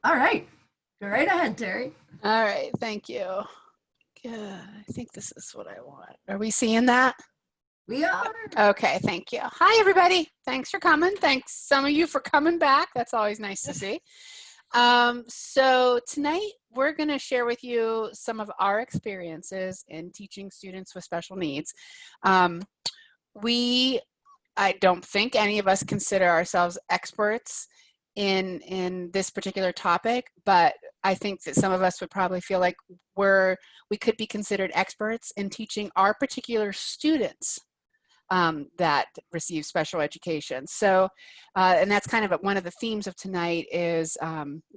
All right. Go right ahead, Terry. All right, thank you. Good. I think this is what I want. Are we seeing that? We are. Okay, thank you. Hi, everybody. Thanks for coming. Thanks, some of you, for coming back. That's always nice to see. So tonight, we're going to share with you some of our experiences in teaching students with special needs. I don't think any of us consider ourselves experts in this particular topic, but I think that some of us would probably feel like we could be considered experts in teaching our particular students that receive special education. So, and that's kind of one of the themes of tonight is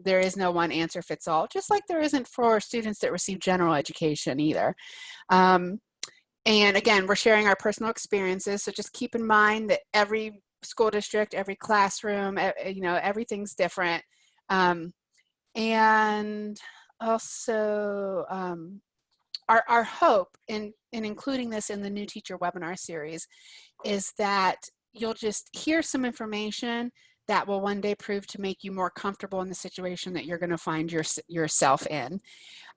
there is no one answer fits all, just like there isn't for students that receive general education either. And again, we're sharing our personal experiences, so just keep in mind that every school district, every classroom, everything's different. And also, our hope in including this in the new teacher webinar series is that you'll just hear some information that will one day prove to make you more comfortable in the situation that you're going to find yourself in.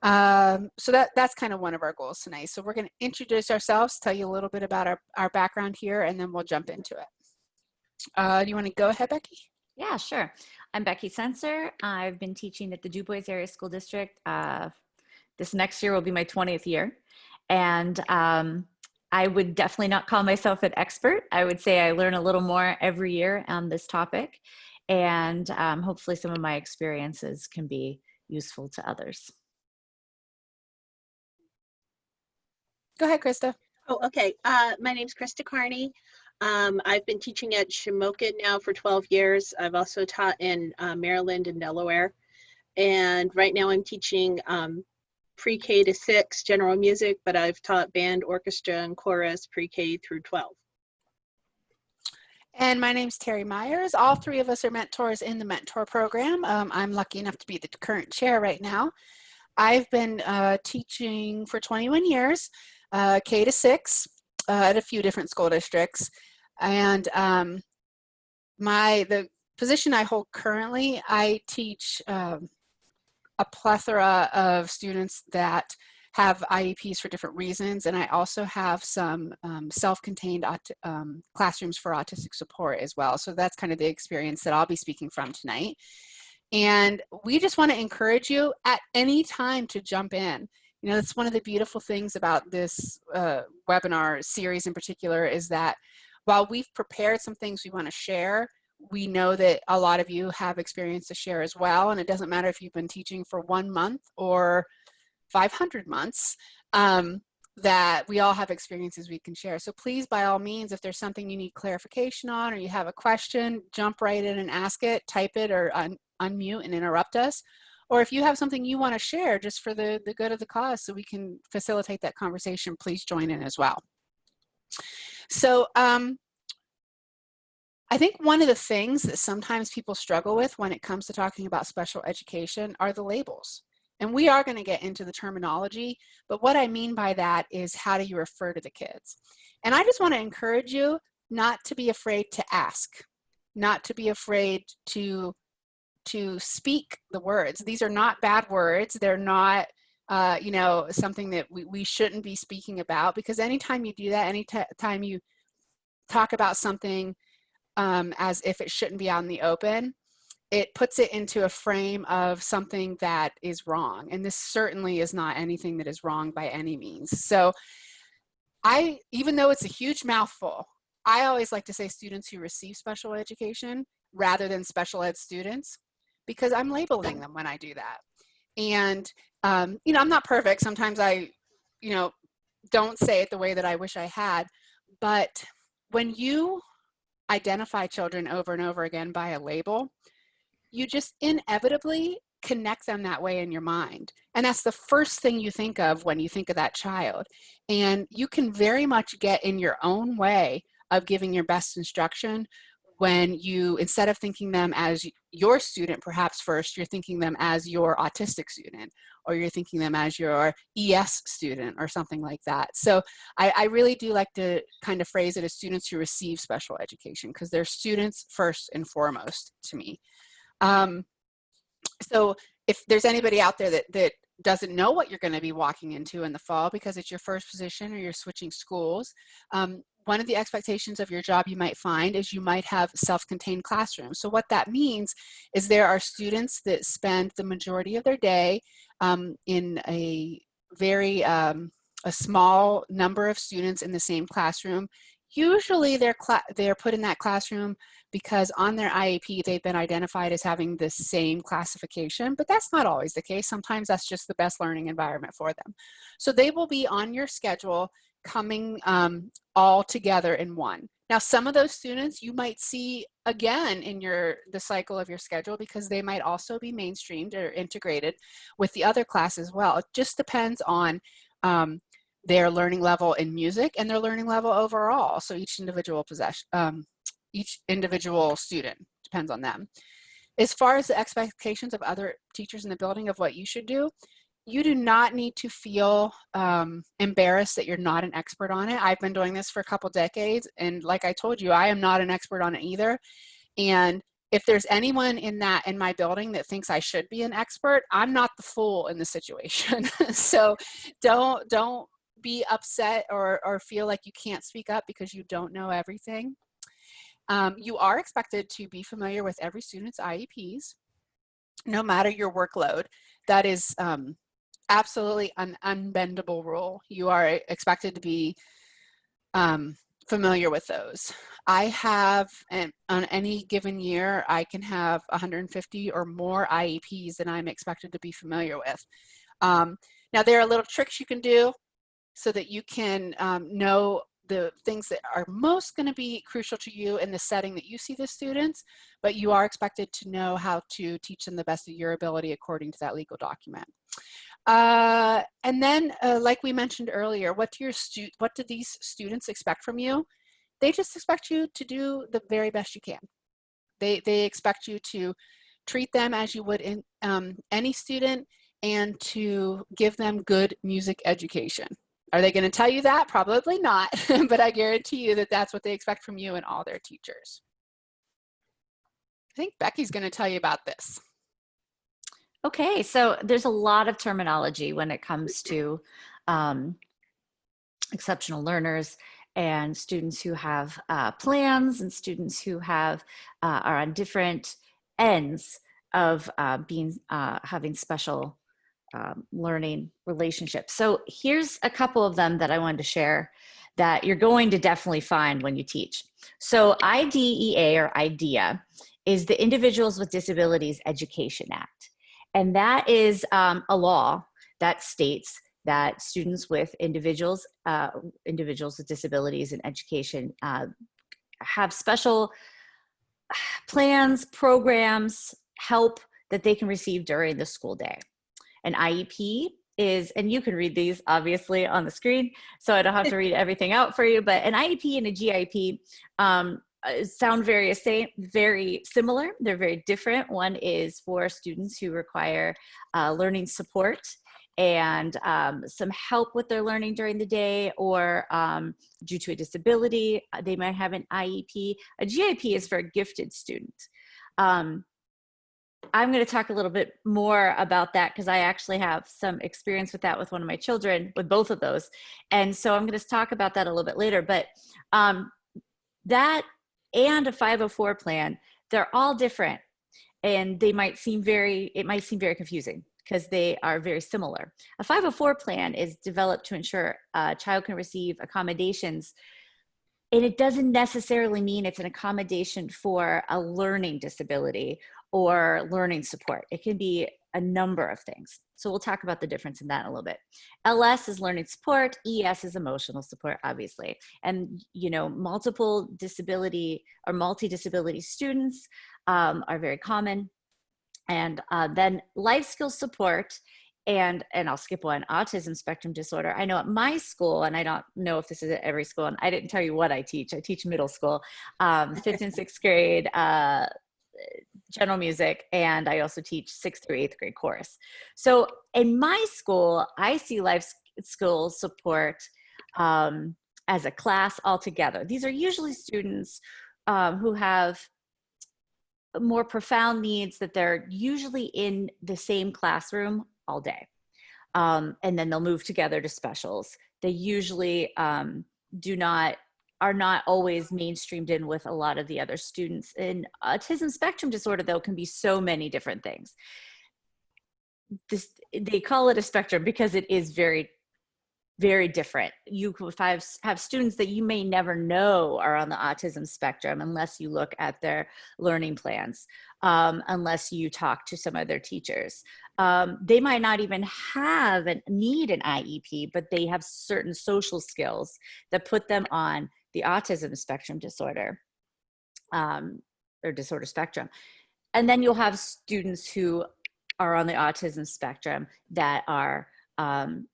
So that's kind of one of our goals tonight. So we're going to introduce ourselves, tell you a little bit about our background here, and then we'll jump into it. Do you want to go ahead, Becky? Yeah, sure. I'm Becky Sensor. I've been teaching at the Du Bois Area School District. This next year will be my 20th year. And I would definitely not call myself an expert. I would say I learn a little more every year on this topic. And hopefully some of my experiences can be useful to others. Go ahead, Krista. Oh, okay. My name's Krista Kearney. I've been teaching at Shamokin now for 12 years. I've also taught in Maryland and Delaware. And right now I'm teaching pre-K to 6 general music, but I've taught band, orchestra, and chorus pre-K through 12. And my name's Terry Myers. All three of us are mentors in the mentor program. I'm lucky enough to be the current chair right now. I've been teaching for 21 years, K to 6 at a few different school districts. And the position I hold currently, I teach a plethora of students that have IEPs for different reasons, and I also have some self-contained classrooms for autistic support as well. So that's kind of the experience that I'll be speaking from tonight. And we just want to encourage you at any time to jump in. You know, that's one of the beautiful things about this webinar series in particular is that while we've prepared some things we want to share, we know that a lot of you have experience to share as well. And it doesn't matter if you've been teaching for 1 month or 500 months, that we all have experiences we can share. So please, by all means, if there's something you need clarification on or you have a question, jump right in and ask it, type it, or unmute and interrupt us. Or if you have something you want to share just for the good of the cause so we can facilitate that conversation, please join in as well. So I think one of the things that sometimes people struggle with when it comes to talking about special education are the labels. And we are going to get into the terminology, but what I mean by that is how do you refer to the kids? And I just want to encourage you not to be afraid to ask, not to be afraid to speak the words. These are not bad words. They're not something that we shouldn't be speaking about, because anytime you do that, anytime you talk about something as if it shouldn't be out in the open, it puts it into a frame of something that is wrong. And this certainly is not anything that is wrong by any means. So even though it's a huge mouthful, I always like to say students who receive special education rather than special ed students, because I'm labeling them when I do that. And, I'm not perfect. Sometimes I, don't say it the way that I wish I had, but when you identify children over and over again by a label, you just inevitably connect them that way in your mind. And that's the first thing you think of when you think of that child. And you can very much get in your own way of giving your best instruction when you, instead of thinking them as your student perhaps first, you're thinking them as your autistic student, or you're thinking them as your ES student or something like that. So I really do like to kind of phrase it as students who receive special education, because they're students first and foremost to me. So if there's anybody out there that doesn't know what you're going to be walking into in the fall because it's your first position or you're switching schools, one of the expectations of your job you might find is you might have self-contained classrooms. So what that means is there are students that spend the majority of their day in a very a small number of students in the same classroom. Usually they're put in that classroom because on their IEP they've been identified as having the same classification, but that's not always the case. Sometimes that's just the best learning environment for them. So they will be on your schedule coming all together in one. Now, some of those students you might see again in the cycle of your schedule because they might also be mainstreamed or integrated with the other class as well. It just depends on their learning level in music and their learning level overall. So each individual each individual student depends on them. As far as the expectations of other teachers in the building of what you should do, you do not need to feel embarrassed that you're not an expert on it. I've been doing this for a couple decades, and like I told you, I am not an expert on it either. And if there's anyone in my building that thinks I should be an expert, I'm not the fool in the situation. So don't be upset or feel like you can't speak up because you don't know everything. You are expected to be familiar with every student's IEPs, no matter your workload. That is absolutely an unbendable rule. You are expected to be familiar with those. I have, on any given year, I can have 150 or more IEPs that I'm expected to be familiar with. Now, there are little tricks you can do so that you can know the things that are most going to be crucial to you in the setting that you see the students, but you are expected to know how to teach them the best of your ability according to that legal document. And then, like we mentioned earlier, what do these students expect from you? They just expect you to do the very best you can. They expect you to treat them as you would in any student and to give them good music education. Are they going to tell you that? Probably not, but I guarantee you that that's what they expect from you and all their teachers. I think Becky's going to tell you about this. Okay, so there's a lot of terminology when it comes to exceptional learners and students who have plans and students who have are on different ends of having special learning relationships. So here's a couple of them that I wanted to share that you're going to definitely find when you teach. So IDEA or IDEA is the Individuals with Disabilities Education Act. And that is a law that states that students with individuals with disabilities in education have special plans, programs, help that they can receive during the school day. An IEP is, and you can read these obviously on the screen, so I don't have to read everything out for you, but an IEP and a GIP sound very similar. They're very different. One is for students who require learning support and some help with their learning during the day, or due to a disability, they might have an IEP. A GIP is for a gifted student. I'm going to talk a little bit more about that because I actually have some experience with that with one of my children, with both of those. And so I'm going to talk about that a little bit later. But that and a 504 plan, they're all different. And it might seem very confusing because they are very similar. A 504 plan is developed to ensure a child can receive accommodations. And it doesn't necessarily mean it's an accommodation for a learning disability or learning support. It can be a number of things. So we'll talk about the difference in that in a little bit. LS is learning support, ES is emotional support, obviously. And multiple disability or multi-disability students are very common. And then life skills support, and I'll skip one, autism spectrum disorder. I know at my school, and I don't know if this is at every school, and I didn't tell you what I teach. I teach middle school, 5th and 6th grade, general music, and I also teach 6th through 8th grade chorus. So in my school, I see life skills support as a class altogether. These are usually students who have more profound needs that they're usually in the same classroom all day. And then they'll move together to specials. They usually are not always mainstreamed in with a lot of the other students. In autism spectrum disorder, though, can be so many different things. They call it a spectrum because it is very, very different. You could have students that you may never know are on the autism spectrum unless you look at their learning plans, unless you talk to some of their teachers. They might not even need an IEP, but they have certain social skills that put them on the autism spectrum disorder, or disorder spectrum. And then you'll have students who are on the autism spectrum that are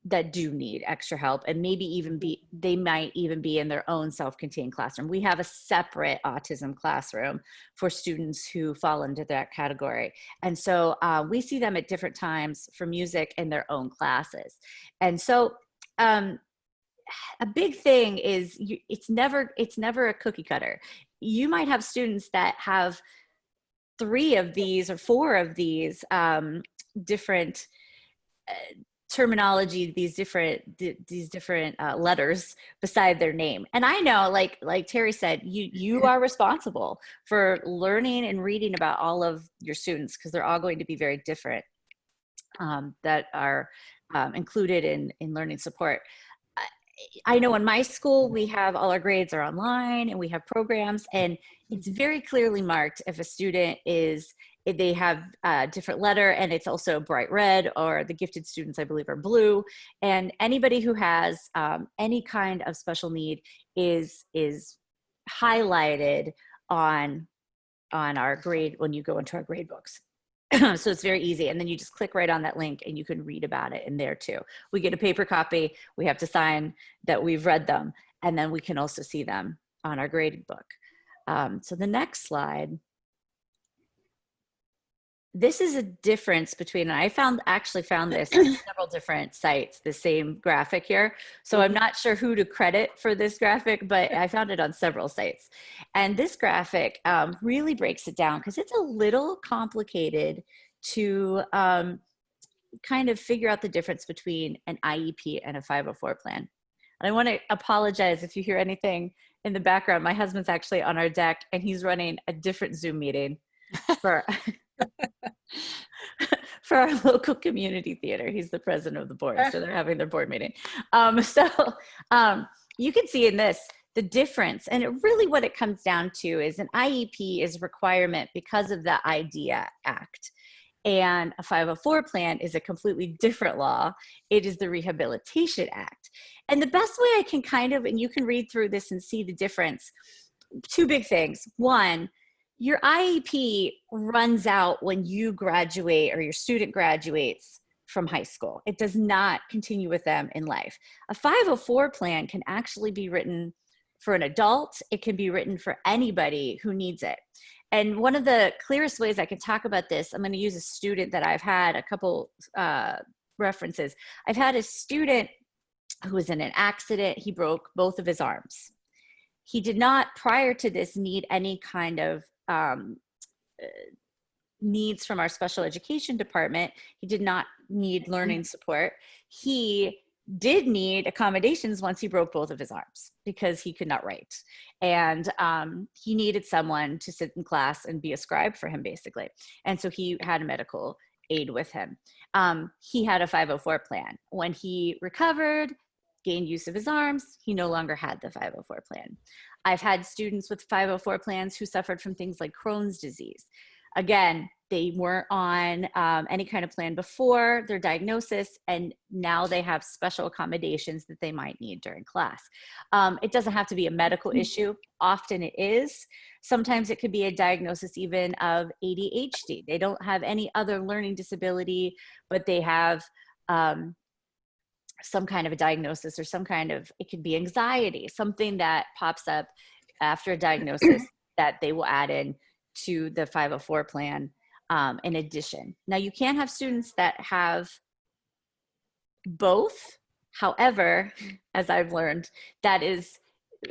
that do need extra help, and they might even be in their own self-contained classroom. We have a separate autism classroom for students who fall into that category. And so we see them at different times for music in their own classes. And so a big thing is it's never a cookie cutter. You might have students that have 3 of these or 4 of these different terminology, these different letters beside their name. And I know, like Terry said, you are responsible for learning and reading about all of your students, because they're all going to be very different, that are included in learning support. I know in my school, we have all our grades are online and we have programs, and it's very clearly marked if a student if they have a different letter, and it's also bright red, or the gifted students, I believe, are blue. And anybody who has any kind of special need is highlighted on our grade when you go into our grade books. So it's very easy. And then you just click right on that link and you can read about it in there too. We get a paper copy. We have to sign that we've read them. And then we can also see them on our graded book. So the next slide. This is a difference between, and I actually found this on several different sites, the same graphic here. So I'm not sure who to credit for this graphic, but I found it on several sites. And this graphic really breaks it down, because it's a little complicated to kind of figure out the difference between an IEP and a 504 plan. And I want to apologize if you hear anything in the background. My husband's actually on our deck, and he's running a different Zoom meeting for for our local community theater. He's the president of the board, so they're having their board meeting. You can see in this the difference, and what it comes down to is an IEP is a requirement because of the IDEA Act, and a 504 plan is a completely different law. It is the Rehabilitation Act. And the best way I can and you can read through this and see the difference, 2 big things. One, your IEP runs out when you graduate or your student graduates from high school. It does not continue with them in life. A 504 plan can actually be written for an adult. It can be written for anybody who needs it. And one of the clearest ways I can talk about this, I'm going to use a student that I've had a couple references. I've had a student who was in an accident. He broke both of his arms. He did not, prior to this, need any kind of needs from our special education department. He did not need learning support. He did need accommodations once he broke both of his arms, because he could not write. And he needed someone to sit in class and be a scribe for him, basically. And so he had a medical aid with him. He had a 504 plan. When he recovered, gained use of his arms, he no longer had the 504 plan. I've had students with 504 plans who suffered from things like Crohn's disease. Again, they weren't on any kind of plan before their diagnosis, and now they have special accommodations that they might need during class. It doesn't have to be a medical issue. Often it is. Sometimes it could be a diagnosis even of ADHD. They don't have any other learning disability, but they have some kind of a diagnosis, or it could be anxiety, something that pops up after a diagnosis that they will add in to the 504 plan in addition. Now, you can have students that have both. However, as I've learned, that is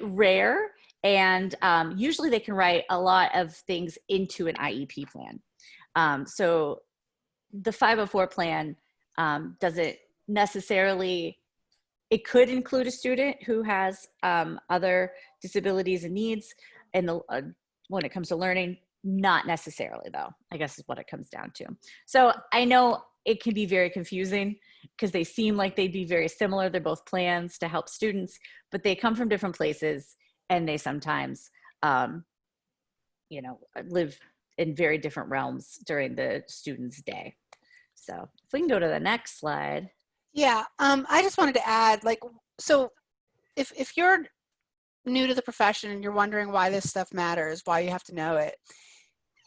rare, And usually they can write a lot of things into an IEP plan. So the 504 plan doesn't necessarily, it could include a student who has other disabilities and needs and when it comes to learning, not necessarily though, I guess is what it comes down to. So I know it can be very confusing because they seem like they'd be very similar. They're both plans to help students, but they come from different places and they sometimes, you know, live in very different realms during the student's day. So if we can go to the next slide. Yeah, I just wanted to add, like, so if you're new to the profession and you're wondering why this stuff matters, why you have to know it,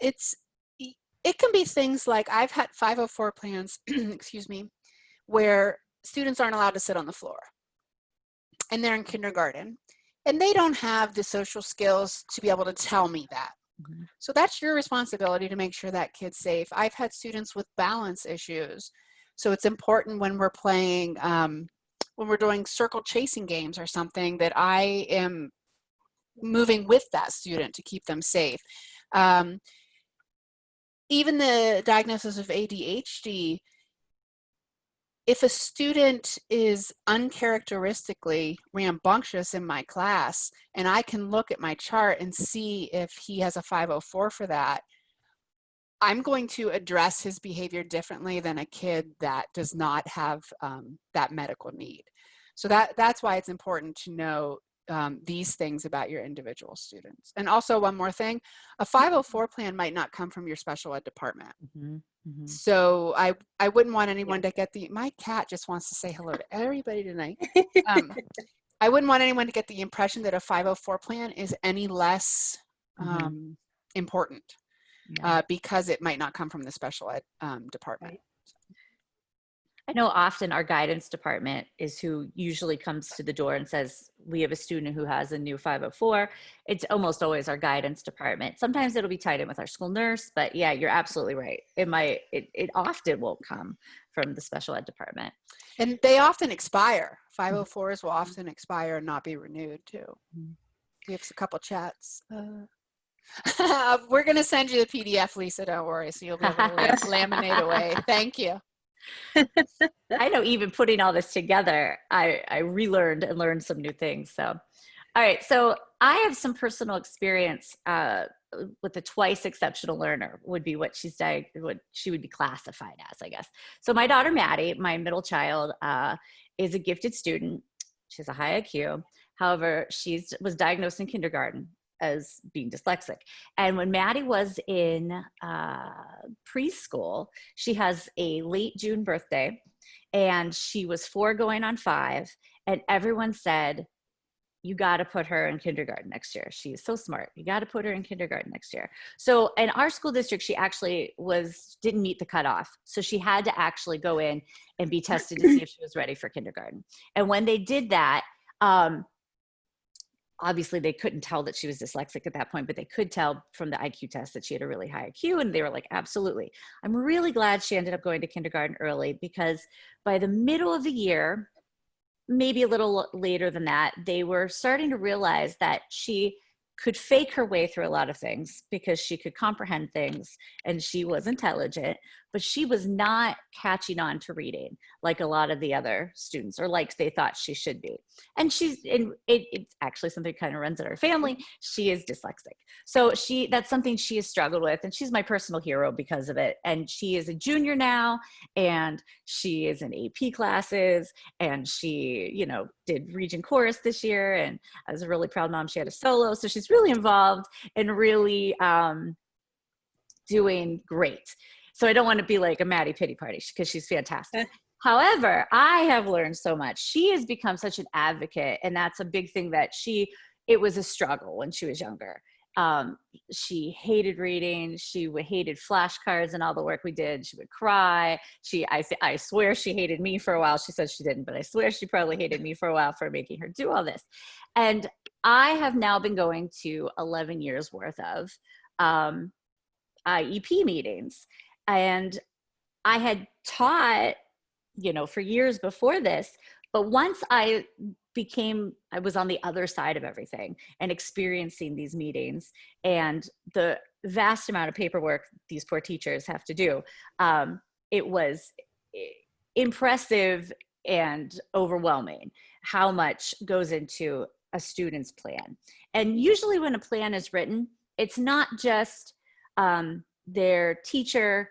it can be things like I've had 504 plans, excuse me, where students aren't allowed to sit on the floor and they're in kindergarten and they don't have the social skills to be able to tell me that. Mm-hmm. So that's your responsibility to make sure that kid's safe. I've had students with balance issues. So it's important when we're playing, when we're doing circle chasing games or something, that I am moving with that student to keep them safe. Even the diagnosis of ADHD, if a student is uncharacteristically rambunctious in my class, and I can look at my chart and see if he has a 504 for that, I'm going to address his behavior differently than a kid that does not have that medical need. So that's why it's important to know these things about your individual students. And also one more thing, a 504 plan might not come from your special ed department. Mm-hmm. Mm-hmm. So I wouldn't want anyone to get my cat just wants to say hello to everybody tonight. I wouldn't want anyone to get the impression that a 504 plan is any less important. Yeah. Because it might not come from the special ed department. Right. I know often our guidance department is who usually comes to the door and says, we have a student who has a new 504. It's almost always our guidance department. Sometimes it'll be tied in with our school nurse, but yeah, you're absolutely right. It often won't come from the special ed department. And they often expire. 504s will often expire and not be renewed too. We have a couple chats. We're going to send you the PDF, Lisa, don't worry. So you'll be able to laminate away. Thank you. I know even putting all this together, I relearned and learned some new things. So, all right. So I have some personal experience with a twice exceptional learner would be what what she would be classified as, I guess. So my daughter, Maddie, my middle child, is a gifted student. She has a high IQ. However, she was diagnosed in kindergarten as being dyslexic. And when Maddie was in preschool, she has a late June birthday and she was 4 going on 5. And everyone said, you got to put her in kindergarten next year. She is so smart. You got to put her in kindergarten next year. So in our school district, she actually didn't meet the cutoff. So she had to actually go in and be tested to see if she was ready for kindergarten. And when they did that, obviously they couldn't tell that she was dyslexic at that point, but they could tell from the IQ test that she had a really high IQ. And they were like, absolutely. I'm really glad she ended up going to kindergarten early, because by the middle of the year, maybe a little later than that, they were starting to realize that she could fake her way through a lot of things because she could comprehend things and she was intelligent, but she was not catching on to reading like a lot of the other students, or like they thought she should be. And it's actually something kind of runs in her family. She is dyslexic. So that's something she has struggled with, and she's my personal hero because of it. And she is a junior now, and she is in AP classes, and she, did region chorus this year. And I was a really proud mom. She had a solo. So she's really involved and really doing great. So I don't want to be like a Maddie pity party, because she's fantastic. However, I have learned so much. She has become such an advocate, and that's a big thing that it was a struggle when she was younger. She hated reading. She hated flashcards and all the work we did. She would cry. I swear she hated me for a while. She said she didn't, but I swear she probably hated me for a while for making her do all this. And I have now been going to 11 years worth of IEP meetings. And I had taught, for years before this, but once I I was on the other side of everything and experiencing these meetings and the vast amount of paperwork these poor teachers have to do. It was impressive and overwhelming how much goes into a student's plan. And usually when a plan is written, it's not just their teacher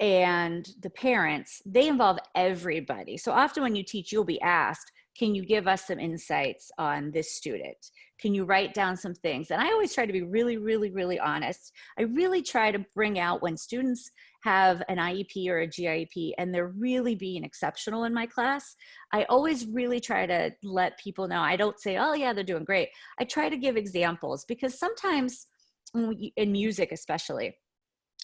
and the parents, they involve everybody. So often when you teach, you'll be asked, can you give us some insights on this student? Can you write down some things? And I always try to be really, really, really honest. I really try to bring out when students have an IEP or a GIEP and they're really being exceptional in my class, I always really try to let people know. I don't say, oh yeah, they're doing great. I try to give examples because sometimes in music especially,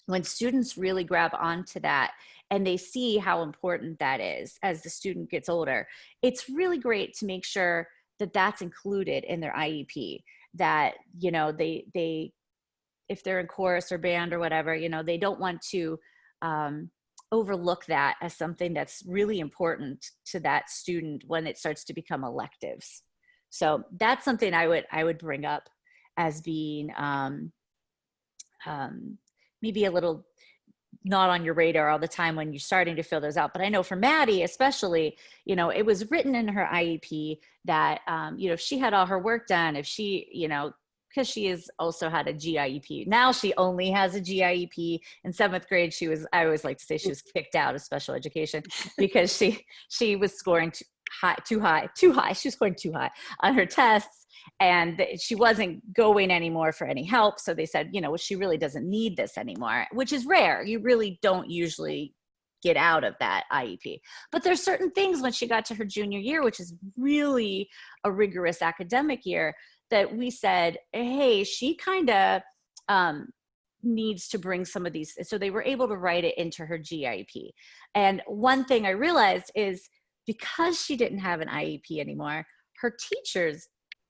when students really grab onto that and they see how important that is as the student gets older, it's really great to make sure that that's included in their IEP, that, you know, they if they're in chorus or band or whatever, you know, they don't want to overlook that as something that's really important to that student when it starts to become electives. So that's something I would bring up as being maybe a little not on your radar all the time when you're starting to fill those out. But I know for Maddie, especially, you know, it was written in her IEP that, you know, if she had all her work done, if she, you know, because she has also had a GIEP. Now she only has a GIEP. In 7th grade, I always like to say she was kicked out of special education because she was scoring too high. She was scoring too high on her tests. And she wasn't going anymore for any help. So they said, you know, well, she really doesn't need this anymore, which is rare. You really don't usually get out of that IEP. But there's certain things when she got to her junior year, which is really a rigorous academic year, that we said, hey, she kind of needs to bring some of these. So they were able to write it into her GIEP. And one thing I realized is because she didn't have an IEP anymore, her teachers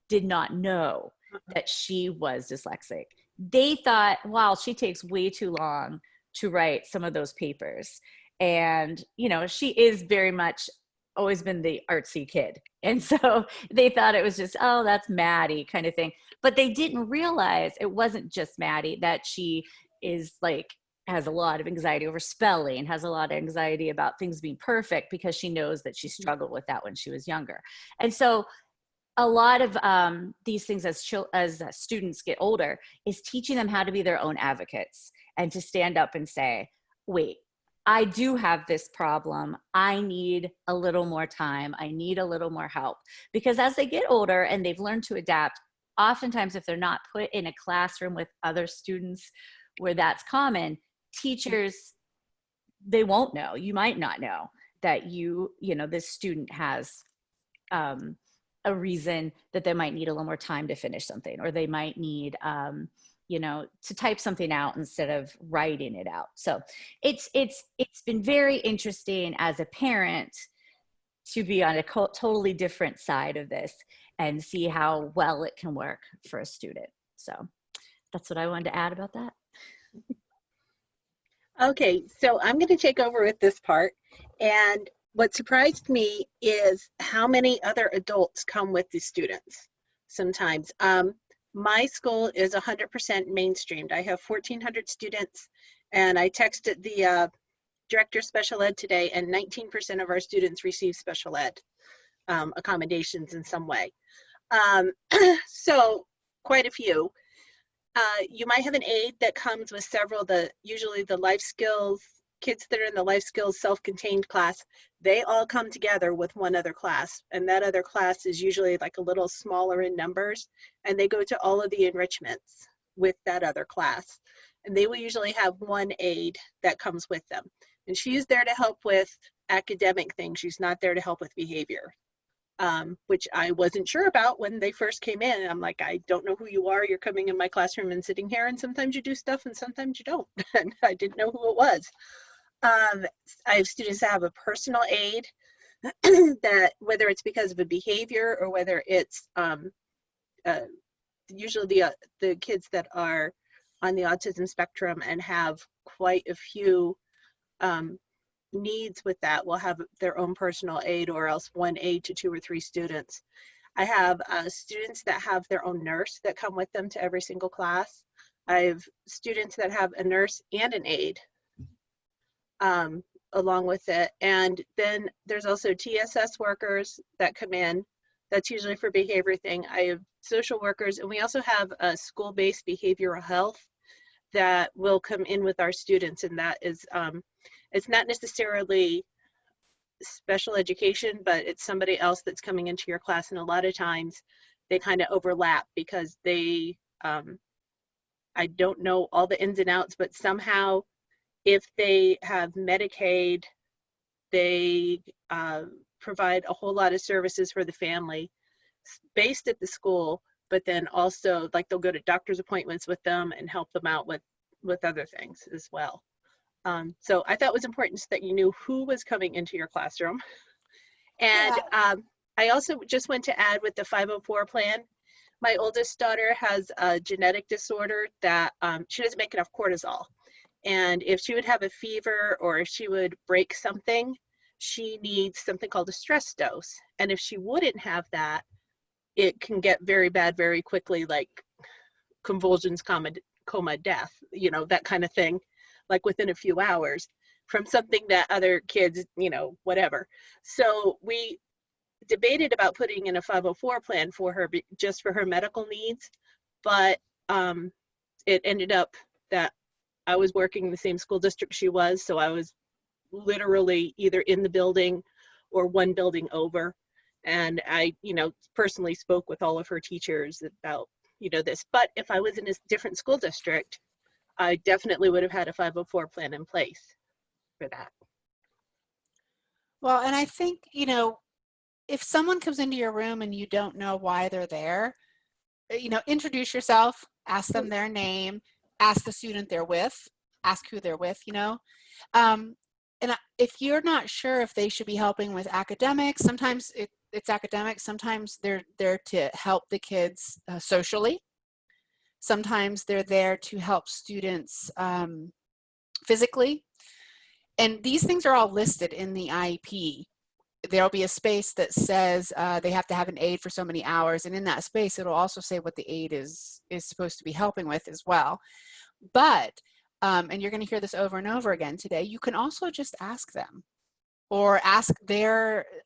did not know that she was dyslexic. They thought, wow, she takes way too long to write some of those papers. And, you know, she is very much always been the artsy kid. And so they thought it was just, oh, that's Maddie kind of thing. But they didn't realize it wasn't just Maddie, that she is like, has a lot of anxiety over spelling, has a lot of anxiety about things being perfect because she knows that she struggled with that when she was younger. And so a lot of these things as students get older is teaching them how to be their own advocates and to stand up and say, wait, I do have this problem. I need a little more time. I need a little more help. Because as they get older and they've learned to adapt, oftentimes if they're not put in a classroom with other students where that's common, teachers, they won't know. You might not know that you know, this student has a reason that they might need a little more time to finish something, or they might need, you know, to type something out instead of writing it out. So it's been very interesting as a parent to be on a totally different side of this and see how well it can work for a student. So that's what I wanted to add about that. Okay, so I'm going to take over with this part. And what surprised me is how many other adults come with the students sometimes. My school is 100% mainstreamed. I have 1,400 students, and I texted the director of special ed today, and 19% of our students receive special ed accommodations in some way. So quite a few. You might have an aide that comes with several, usually the life skills, kids that are in the life skills self-contained class, they all come together with one other class. And that other class is usually like a little smaller in numbers. And they go to all of the enrichments with that other class. And they will usually have one aide that comes with them. And she's there to help with academic things. She's not there to help with behavior. Which I wasn't sure about when they first came in. I'm like, I don't know who you are. You're coming in my classroom and sitting here, and sometimes you do stuff and sometimes you don't. And I didn't know who it was. I have students that have a personal aide that, whether it's because of a behavior or whether it's usually the kids that are on the autism spectrum and have quite a few needs with that will have their own personal aide, or else one aide to 2 or 3 students. I have students that have their own nurse that come with them to every single class. I have students that have a nurse and an aide along with it. And then there's also TSS workers that come in. That's usually for behavior thing. I have social workers, and we also have a school-based behavioral health that will come in with our students, and that is, it's not necessarily special education, but it's somebody else that's coming into your class, and a lot of times they kind of overlap because they, I don't know all the ins and outs, but somehow if they have Medicaid, they provide a whole lot of services for the family based at the school, but then also like they'll go to doctor's appointments with them and help them out with other things as well. So I thought it was important that you knew who was coming into your classroom. And I also just want to add with the 504 plan, my oldest daughter has a genetic disorder that she doesn't make enough cortisol. And if she would have a fever or if she would break something, she needs something called a stress dose. And if she wouldn't have that, it can get very bad very quickly, like convulsions, coma, death, you know, that kind of thing, like within a few hours from something that other kids, you know, whatever. So we debated about putting in a 504 plan for her, just for her medical needs, but it ended up that I was working in the same school district she was, so I was literally either in the building or one building over. And I, you know, personally spoke with all of her teachers about, you know, this. But if I was in a different school district, I definitely would have had a 504 plan in place for that. Well, and I think, you know, if someone comes into your room and you don't know why they're there, you know, introduce yourself, ask them their name, ask the student they're with, ask who they're with, you know. And if you're not sure if they should be helping with academics, sometimes it's academic, sometimes they're there to help the kids socially. Sometimes they're there to help students physically. And these things are all listed in the IEP. There'll be a space that says they have to have an aide for so many hours. And in that space, it'll also say what the aide is supposed to be helping with as well. But, and you're going to hear this over and over again today, you can also just ask them or ask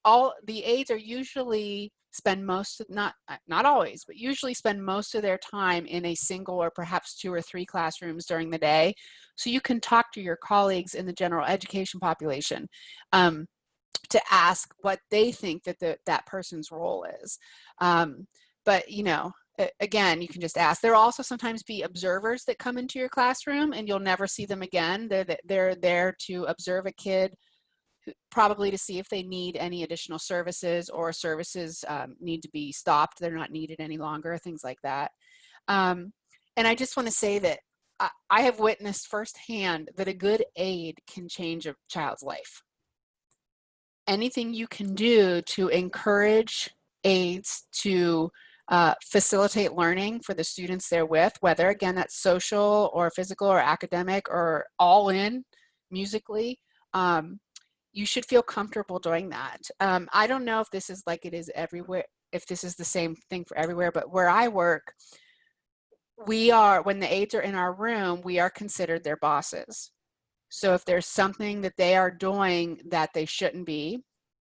all the aides are usually spend most, not always, but usually spend most of their time in a single or perhaps 2 or 3 classrooms during the day. So you can talk to your colleagues in the general education population to ask what they think that that person's role is. But, you know, again, you can just ask. There will also sometimes be observers that come into your classroom and you'll never see them again. They're there to observe a kid, probably to see if they need any additional services or services need to be stopped. They're not needed any longer, things like that. And I just want to say that I have witnessed firsthand that a good aide can change a child's life. Anything you can do to encourage aides to facilitate learning for the students they're with, whether again that's social or physical or academic or all in musically, you should feel comfortable doing that. I don't know if this is like it is everywhere, if this is the same thing for everywhere, but where I work, when the aides are in our room, we are considered their bosses. So if there's something that they are doing that they shouldn't be,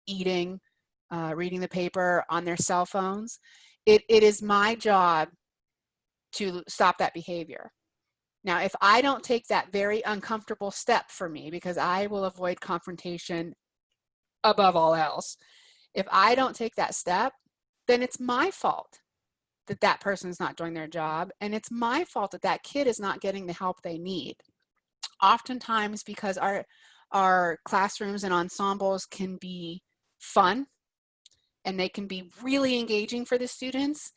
eating, reading the paper, on their cell phones, it is my job to stop that behavior. Now, if I don't take that very uncomfortable step for me, because I will avoid confrontation above all else, if I don't take that step, then it's my fault that that person is not doing their job, and it's my fault that that kid is not getting the help they need. Oftentimes, because our classrooms and ensembles can be fun and they can be really engaging for the students,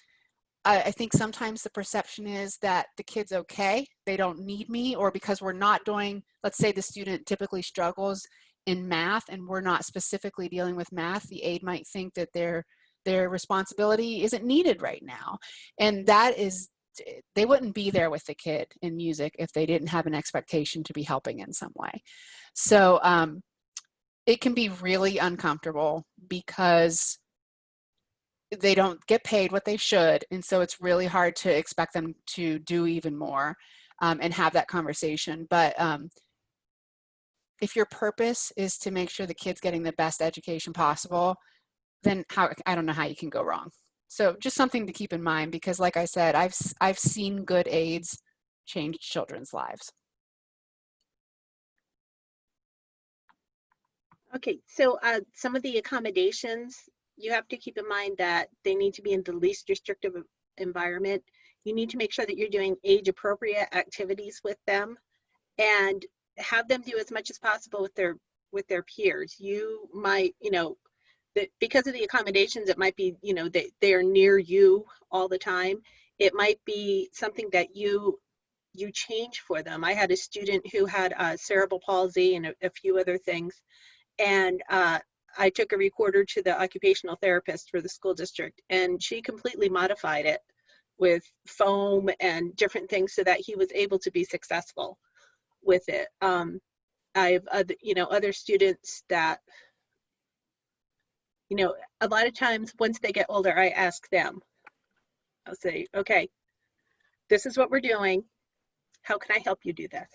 I think sometimes the perception is that the kid's okay, they don't need me, or because we're not doing, let's say the student typically struggles in math and we're not specifically dealing with math, the aide might think that their responsibility isn't needed right now. And that is, they wouldn't be there with the kid in music if they didn't have an expectation to be helping in some way. So it can be really uncomfortable because they don't get paid what they should. And so it's really hard to expect them to do even more and have that conversation. But if your purpose is to make sure the kid's getting the best education possible, then I don't know how you can go wrong. So just something to keep in mind, because like I said, I've seen good aides change children's lives. Okay, so some of the accommodations, you have to keep in mind that they need to be in the least restrictive environment. You need to make sure that you're doing age-appropriate activities with them and have them do as much as possible with their peers. You might, because of the accommodations, it might be, they are near you all the time. It might be something that you change for them. I had a student who had cerebral palsy and a few other things. And I took a recorder to the occupational therapist for the school district, and she completely modified it with foam and different things so that he was able to be successful with it. I have other students that, a lot of times once they get older, I ask them, I'll say, okay, this is what we're doing. How can I help you do this?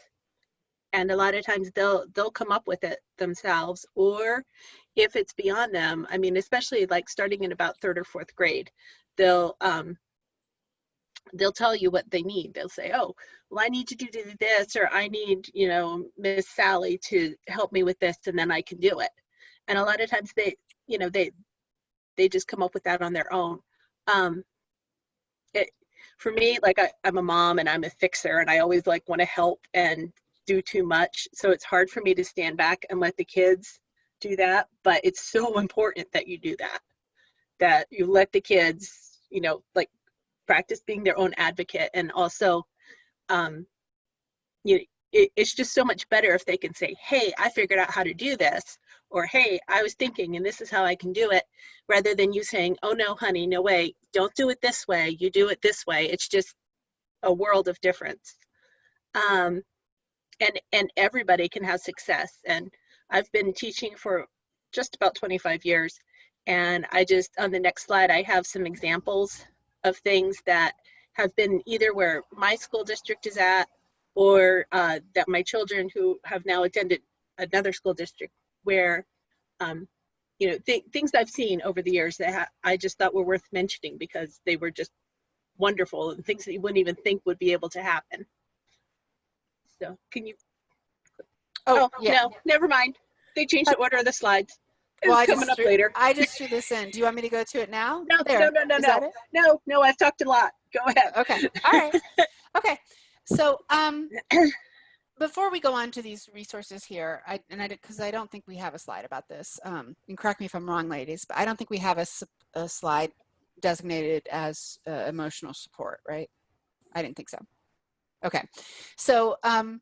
And a lot of times they'll come up with it themselves, or if it's beyond them, I mean, especially like starting in about 3rd or 4th grade, they'll tell you what they need. They'll say, oh, well, I need to do this, or I need, Miss Sally to help me with this, and then I can do it. And a lot of times they just come up with that on their own. For me, like I'm a mom and I'm a fixer, and I always like want to help and do too much. So it's hard for me to stand back and let the kids do that. But it's so important that you do that you let the kids, like practice being their own advocate. And also, it's just so much better if they can say, hey, I figured out how to do this, or hey, I was thinking and this is how I can do it, rather than you saying, oh no, honey, no way, don't do it this way, you do it this way. It's just a world of difference. And everybody can have success. And I've been teaching for just about 25 years. And on the next slide, I have some examples of things that have been either where my school district is at, or that my children who have now attended another school district where, things I've seen over the years that I just thought were worth mentioning because they were just wonderful and things that you wouldn't even think would be able to happen. So can you? Oh yeah. No, never mind. They changed the order of the slides. It's coming up later. I just threw this in. Do you want me to go to it now? No, there. No, I've talked a lot. Go ahead. Okay. All right. Okay. So before we go on to these resources here, because I don't think we have a slide about this, and correct me if I'm wrong, ladies, but I don't think we have a slide designated as emotional support, right? I didn't think so. Okay. So I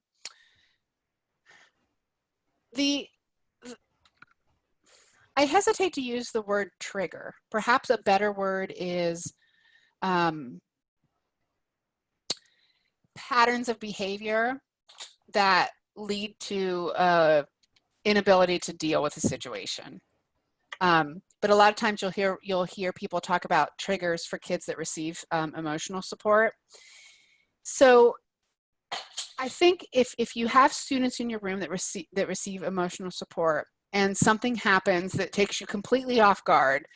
hesitate to use the word trigger. Perhaps a better word is patterns of behavior that lead to inability to deal with a situation. But a lot of times you'll hear people talk about triggers for kids that receive emotional support. So I think if you have students in your room that receive emotional support, and something happens that takes you completely off guard,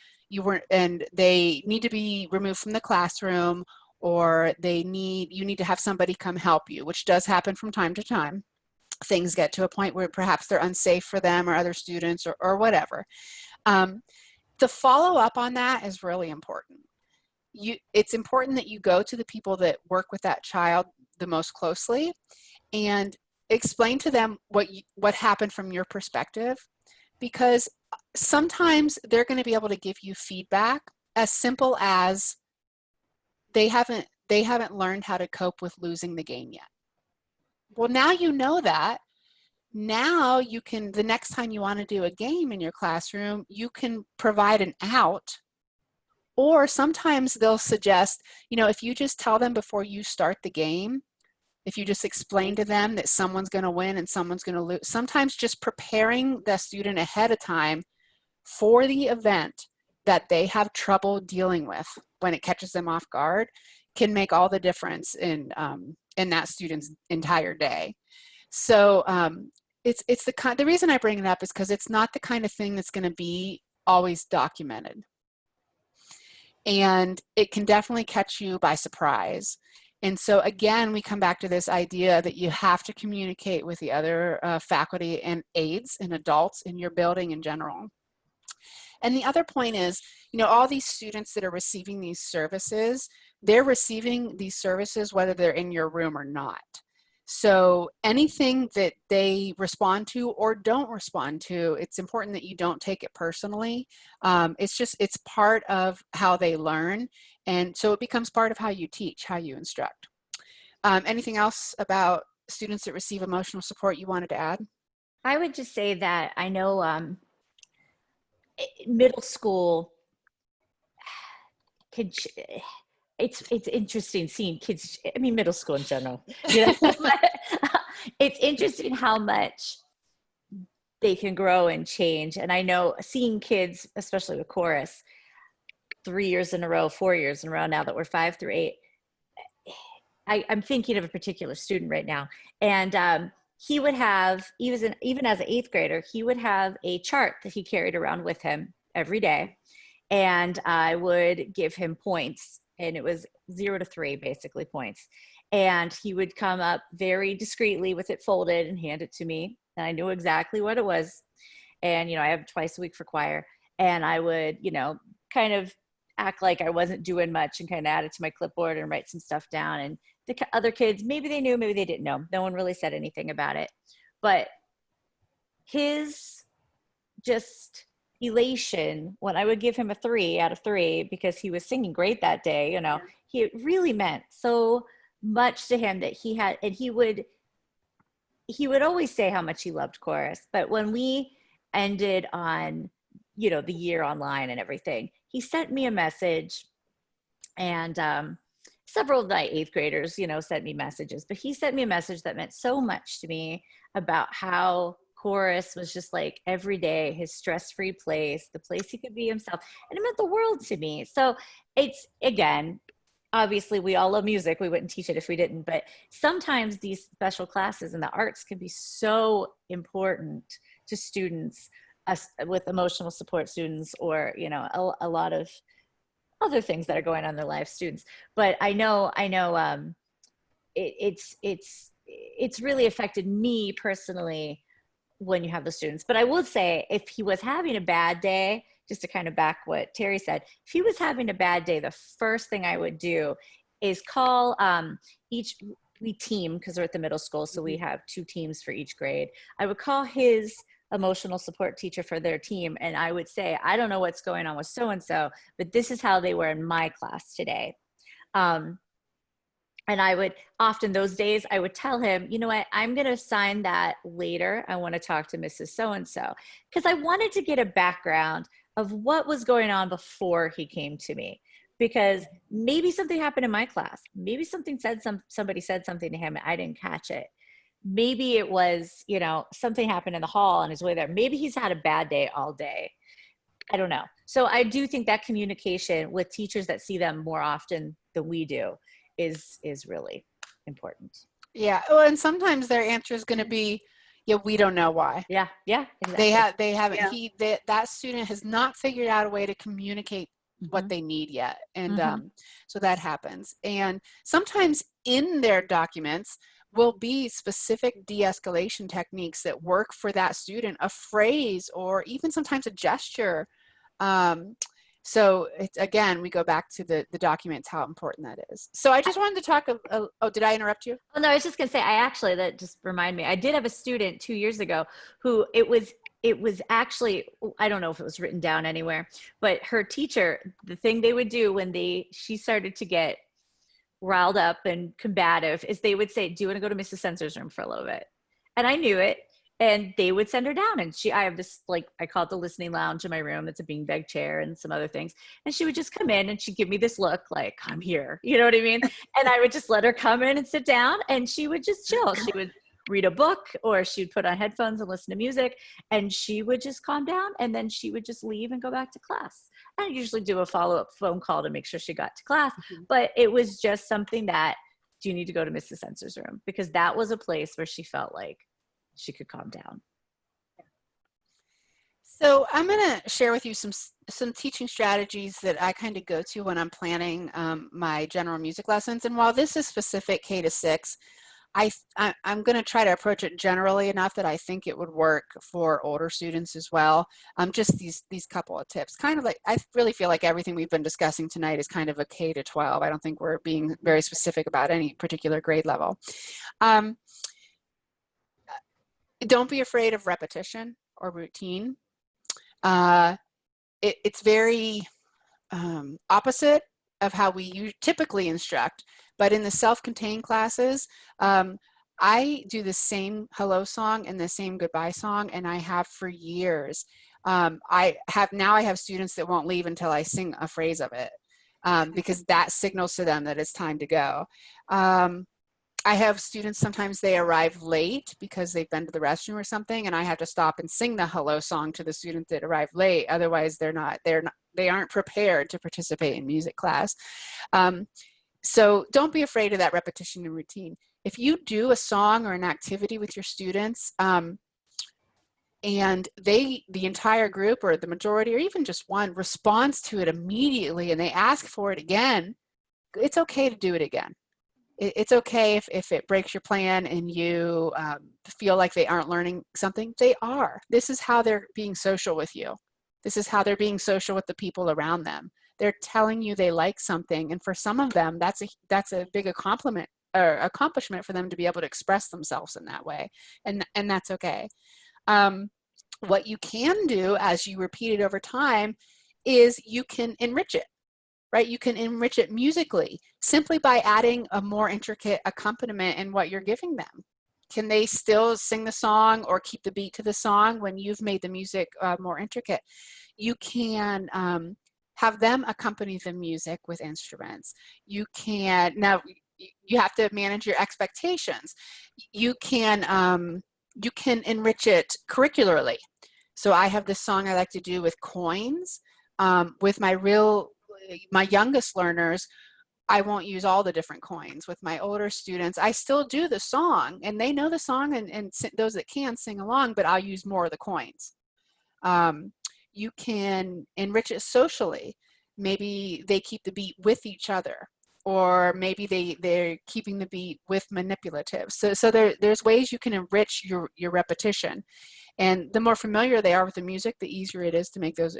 and they need to be removed from the classroom, or you need to have somebody come help you, which does happen from time to time. Things get to a point where perhaps they're unsafe for them or other students or whatever. The follow-up on that is really important. It's important that you go to the people that work with that child the most closely and explain to them what happened from your perspective, because sometimes they're going to be able to give you feedback as simple as they haven't learned how to cope with losing the game yet. Well, now you know that. Now you can, the next time you want to do a game in your classroom, you can provide an out. Or sometimes they'll suggest, if you just tell them before you start the game, if you just explain to them that someone's going to win and someone's going to lose, sometimes just preparing the student ahead of time for the event that they have trouble dealing with when it catches them off guard can make all the difference in that student's entire day. So it's the reason I bring it up is because it's not the kind of thing that's going to be always documented. And it can definitely catch you by surprise. And so again, we come back to this idea that you have to communicate with the other faculty and aides and adults in your building in general. And the other point is, you know, all these students that are receiving these services, they're receiving these services whether they're in your room or not. So anything that they respond to or don't respond to, it's important that you don't take it personally. It's part of how they learn. And so it becomes part of how you teach, how you instruct. Anything else about students that receive emotional support you wanted to add? I would just say that I know middle school kids, it's interesting seeing kids, I mean, middle school in general, you know, it's interesting how much they can grow and change. And I know seeing kids, especially with chorus, 3 years in a row, 4 years in a row now that we're 5 through 8, I'm thinking of a particular student right now. And he would have, even as an 8th grader, he would have a chart that he carried around with him every day. And I would give him points, and it was 0 to 3, basically, points. And he would come up very discreetly with it folded and hand it to me. And I knew exactly what it was. And, you know, I have twice a week for choir. And I would, you know, kind of act like I wasn't doing much and kind of add it to my clipboard and write some stuff down. And the other kids, maybe they knew, maybe they didn't know. No one really said anything about it. But his just elation when I would give him a 3 out of 3 because he was singing great that day, you know, it really meant so much to him that he had, and he would always say how much he loved chorus. But when we ended on, you know, the year online and everything, he sent me a message, and several of my 8th graders, you know, sent me messages, but he sent me a message that meant so much to me about how chorus was just like every day, his stress-free place, the place he could be himself. And it meant the world to me. So it's, again, obviously we all love music. We wouldn't teach it if we didn't, but sometimes these special classes in the arts can be so important to students with emotional support students, or, you know, a lot of other things that are going on in their life, students. But I know it's really affected me personally when you have the students. But I would say if he was having a bad day, just to kind of back what Terry said, if he was having a bad day, the first thing I would do is call we team, because we're at the middle school, so we have 2 teams for each grade. I would call his emotional support teacher for their team, and I would say, I don't know what's going on with so-and-so, but this is how they were in my class today. And I would often those days, I would tell him, you know what, I'm going to assign that later. I want to talk to Mrs. So-and-so, because I wanted to get a background of what was going on before he came to me, because maybe something happened in my class. Maybe somebody said something to him and I didn't catch it. Maybe it was, you know, something happened in the hall on his way there. Maybe he's had a bad day all day. I don't know. So I do think that communication with teachers that see them more often than we do is really important. Yeah. Well, and sometimes their answer is going to be, yeah, we don't know why. Yeah. Yeah. Exactly. They haven't, Yeah. that student has not figured out a way to communicate what they need yet. And so that happens. And sometimes in their documents will be specific de-escalation techniques that work for that student, a phrase or even sometimes a gesture. So it's, again, we go back to the documents, how important that is. So I just wanted to talk, oh, did I interrupt you? Oh, no, I was just going to say, that just reminded me, I did have a student 2 years ago who it was actually, I don't know if it was written down anywhere, but her teacher, the thing they would do when she started to get riled up and combative is they would say, do you want to go to Mrs. Sensor's room for a little bit? And I knew it. And they would send her down, and I have this, like, I call it the listening lounge in my room. It's a beanbag chair and some other things. And she would just come in and she'd give me this look like, I'm here. You know what I mean? And I would just let her come in and sit down, and she would just chill. She would read a book, or she would put on headphones and listen to music, and she would just calm down, and then she would just leave and go back to class. And I'd usually do a follow-up phone call to make sure she got to class. But it was just something that, do you need to go to Mrs. Sensor's room? Because that was a place where she felt like she could calm down. So I'm going to share with you some teaching strategies that I kind of go to when I'm planning my general music lessons. And while this is specific K to 6, I'm going to try to approach it generally enough that I think it would work for older students as well. Just these couple of tips. Kind of like, I really feel like everything we've been discussing tonight is kind of a K to 12. I don't think we're being very specific about any particular grade level. Don't be afraid of repetition or routine. It's very opposite of how we typically instruct, but in the self-contained classes, I do the same hello song and the same goodbye song, and I have for years. I have students that won't leave until I sing a phrase of it, because that signals to them that it's time to go. I have students, sometimes they arrive late because they've been to the restroom or something, and I have to stop and sing the hello song to the student that arrived late. Otherwise, they aren't prepared to participate in music class. So don't be afraid of that repetition and routine. If you do a song or an activity with your students, and the entire group or the majority or even just one responds to it immediately and they ask for it again, it's okay to do it again. It's okay if it breaks your plan and you feel like they aren't learning something. They are. This is how they're being social with you. This is how they're being social with the people around them. They're telling you they like something, and for some of them, that's a big accomplishment for them to be able to express themselves in that way, and that's okay. What you can do as you repeat it over time is you can enrich it. Right? You can enrich it musically simply by adding a more intricate accompaniment in what you're giving them. Can they still sing the song or keep the beat to the song when you've made the music more intricate? You can have them accompany the music with instruments. You can, now you have to manage your expectations. You can enrich it curricularly. So I have this song I like to do with coins. With my youngest learners, I won't use all the different coins. With my older students, I still do the song, and they know the song, and those that can sing along, but I'll use more of the coins. You can enrich it socially. Maybe they keep the beat with each other, or maybe they're keeping the beat with manipulative. So there's ways you can enrich your repetition. And the more familiar they are with the music, the easier it is to make those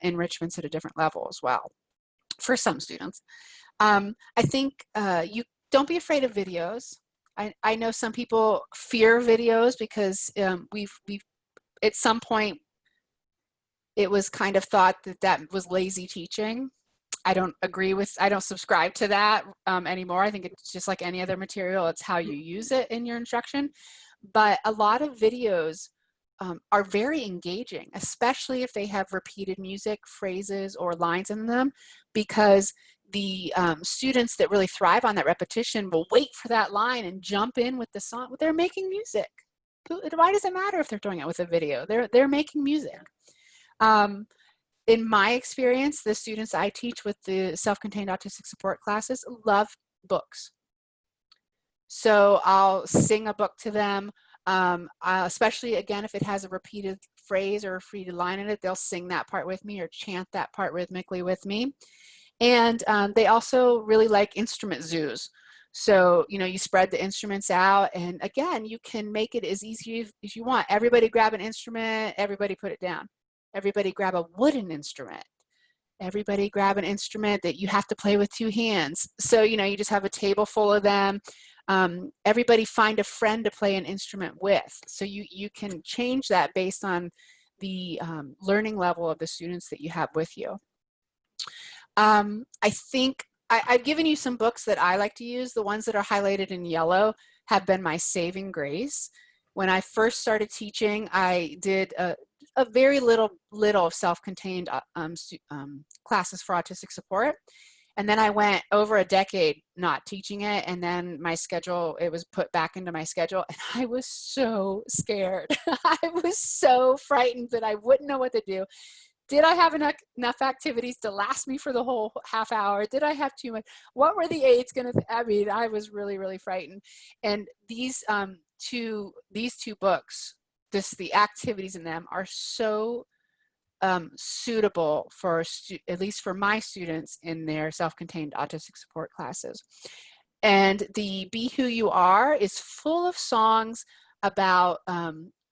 enrichments at a different level as well for some students. I think you don't be afraid of videos. I know some people fear videos because we've at some point it was kind of thought that was lazy teaching. I don't subscribe to that anymore. I think it's just like any other material. It's how you use it in your instruction. But a lot of videos are very engaging, especially if they have repeated music, phrases, or lines in them, because the students that really thrive on that repetition will wait for that line and jump in with the song. They're making music. Why does it matter if they're doing it with a video? They're making music. In my experience, the students I teach with the self-contained autistic support classes love books. So I'll sing a book to them. Especially again, if it has a repeated phrase or a repeated line in it, they'll sing that part with me or chant that part rhythmically with me. And they also really like instrument zoos. So, you spread the instruments out, and again, you can make it as easy as you want. Everybody grab an instrument, everybody put it down. Everybody grab a wooden instrument. Everybody grab an instrument that you have to play with 2 hands. So, you just have a table full of them. Everybody find a friend to play an instrument with. So you can change that based on the learning level of the students that you have with you. I think I've given you some books that I like to use. The ones that are highlighted in yellow have been my saving grace. When I first started teaching, I did a very little self-contained classes for autistic support. And then I went over a decade not teaching it. And then my schedule, it was put back into my schedule. And I was so scared. I was so frightened that I wouldn't know what to do. Did I have enough activities to last me for the whole half hour? Did I have too much? What were the aides going to, I mean, I was really, really frightened. And these two books, the activities in them are so suitable for, at least for my students in their self-contained autistic support classes. And the Be Who You Are is full of songs about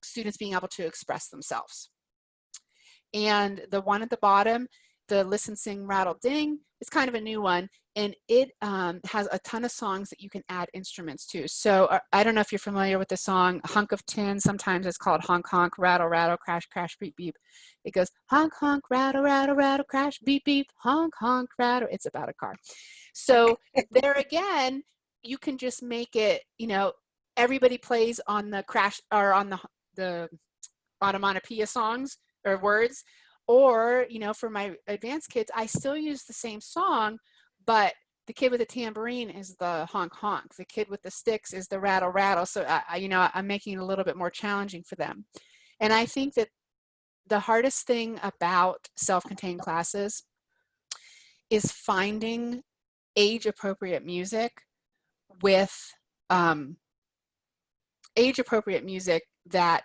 students being able to express themselves. And the one at the bottom, the Listen, Sing, Rattle, Ding, is kind of a new one. And it has a ton of songs that you can add instruments to. So I don't know if you're familiar with the song Hunk of Tin. Sometimes it's called Honk, Honk, Rattle, Rattle, Crash, Crash, Beep, Beep. It goes honk, honk, rattle, rattle, rattle, crash, beep, beep, honk, honk, rattle. It's about a car. So there again, you can just make it, you know, everybody plays on the crash or on the onomatopoeia songs or words, or, you know, for my advanced kids, I still use the same song, but the kid with the tambourine is the honk honk. The kid with the sticks is the rattle rattle. So you know, I'm making it a little bit more challenging for them. And I think that the hardest thing about self-contained classes is finding age-appropriate music with age-appropriate music that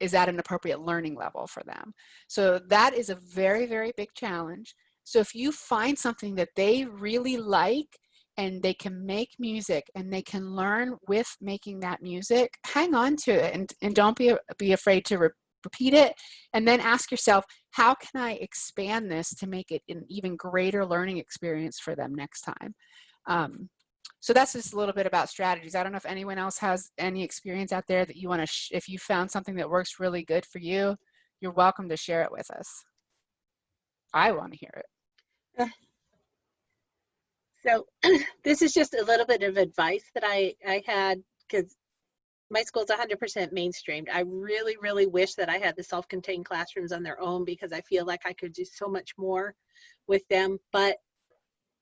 is at an appropriate learning level for them. So that is a very, very big challenge. So if you find something that they really like and they can make music and they can learn with making that music, hang on to it and don't be afraid to repeat it. And then ask yourself, how can I expand this to make it an even greater learning experience for them next time? So that's just a little bit about strategies. I don't know if anyone else has any experience out there that you want to, if you found something that works really good for you, you're welcome to share it with us. I want to hear it. So this is just a little bit of advice that I had, because my school's 100% mainstreamed. I really, really wish that I had the self-contained classrooms on their own, because I feel like I could do so much more with them, but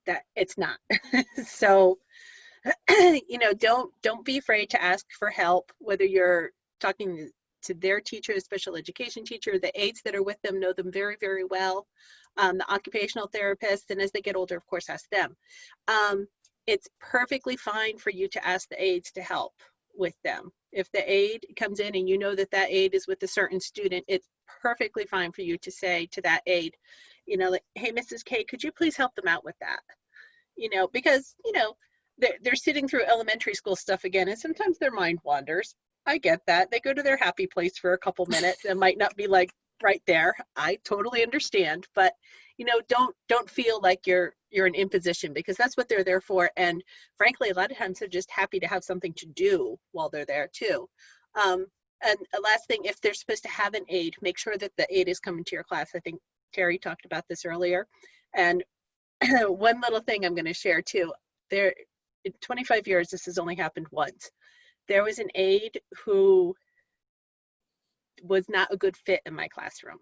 that it's not. So, you know, don't be afraid to ask for help, whether you're talking to their teacher, a special education teacher. The aides that are with them know them very, very well. The occupational therapist, and as they get older, of course, ask them. It's perfectly fine for you to ask the aides to help with them. If the aide comes in and you know that that aide is with a certain student, it's perfectly fine for you to say to that aide, you know, like, hey, Mrs. K, could you please help them out with that? You know, because, you know, they're sitting through elementary school stuff again, and sometimes their mind wanders. I get that. They go to their happy place for a couple minutes and might not be like right there. I totally understand, but you know, don't feel like you're an imposition, because that's what they're there for. And frankly, a lot of times they're just happy to have something to do while they're there too. And a last thing, if they're supposed to have an aide, make sure that the aide is coming to your class. I think Terry talked about this earlier. And one little thing I'm going to share too, there in 25 years, this has only happened once. There was an aide who was not a good fit in my classroom.